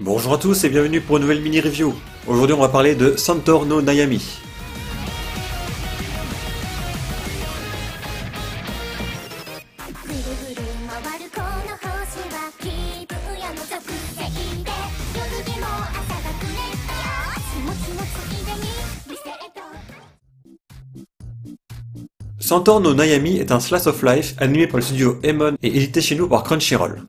Bonjour à tous et bienvenue pour une nouvelle mini-review. Aujourd'hui on va parler de Centaur no Nayami. Centaur no Nayami est un slice of life animé par le studio Emon et édité chez nous par Crunchyroll.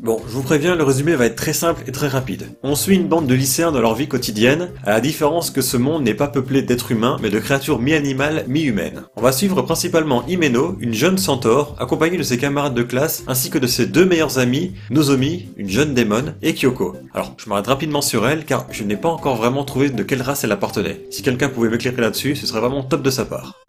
Bon, je vous préviens, le résumé va être très simple et très rapide. On suit une bande de lycéens dans leur vie quotidienne, à la différence que ce monde n'est pas peuplé d'êtres humains, mais de créatures mi-animales, mi-humaines. On va suivre principalement Himeno, une jeune centaure, accompagnée de ses camarades de classe, ainsi que de ses deux meilleurs amis, Nozomi, une jeune démon, et Kyoko. Alors, je m'arrête rapidement sur elle, car je n'ai pas encore vraiment trouvé de quelle race elle appartenait. Si quelqu'un pouvait m'éclairer là-dessus, ce serait vraiment top de sa part.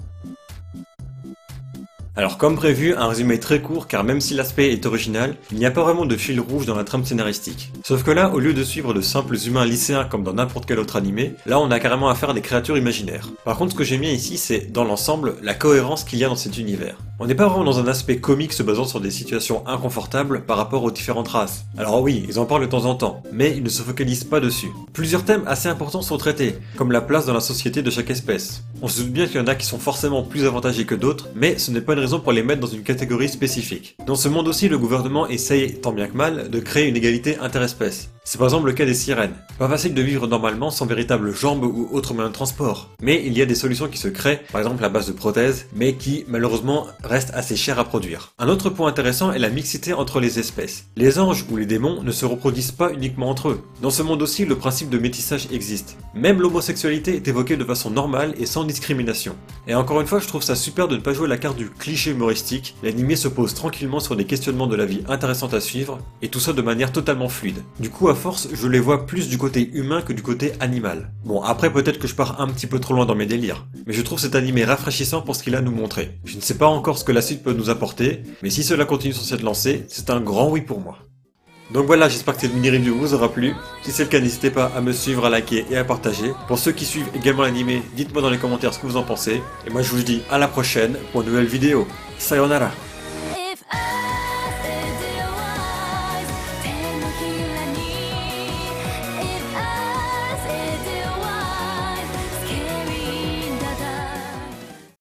Alors comme prévu, un résumé très court car même si l'aspect est original, il n'y a pas vraiment de fil rouge dans la trame scénaristique. Sauf que là, au lieu de suivre de simples humains lycéens comme dans n'importe quel autre animé, là on a carrément affaire à des créatures imaginaires. Par contre ce que j'aime bien ici c'est, dans l'ensemble, la cohérence qu'il y a dans cet univers. On n'est pas vraiment dans un aspect comique se basant sur des situations inconfortables par rapport aux différentes races. Alors oui, ils en parlent de temps en temps, mais ils ne se focalisent pas dessus. Plusieurs thèmes assez importants sont traités, comme la place dans la société de chaque espèce. On se doute bien qu'il y en a qui sont forcément plus avantagés que d'autres, mais ce n'est pas une raison pour les mettre dans une catégorie spécifique. Dans ce monde aussi, le gouvernement essaye, tant bien que mal, de créer une égalité interespèces. C'est par exemple le cas des sirènes. Pas facile de vivre normalement sans véritable jambes ou autre moyen de transport. Mais il y a des solutions qui se créent, par exemple à base de prothèses, mais qui, malheureusement, restent assez chères à produire. Un autre point intéressant est la mixité entre les espèces. Les anges ou les démons ne se reproduisent pas uniquement entre eux. Dans ce monde aussi, le principe de métissage existe. Même l'homosexualité est évoquée de façon normale et sans discrimination. Et encore une fois, je trouve ça super de ne pas jouer la carte du cliché humoristique. L'animé se pose tranquillement sur des questionnements de la vie intéressantes à suivre, et tout ça de manière totalement fluide. Du coup, à force, je les vois plus du côté humain que du côté animal. Bon, après peut-être que je pars un petit peu trop loin dans mes délires, mais je trouve cet animé rafraîchissant pour ce qu'il a à nous montrer. Je ne sais pas encore ce que la suite peut nous apporter, mais si cela continue sur cette lancée, c'est un grand oui pour moi. Donc voilà, j'espère que cette mini-review vous aura plu. Si c'est le cas, n'hésitez pas à me suivre, à liker et à partager. Pour ceux qui suivent également l'animé, dites-moi dans les commentaires ce que vous en pensez. Et moi je vous dis à la prochaine pour une nouvelle vidéo. Sayonara!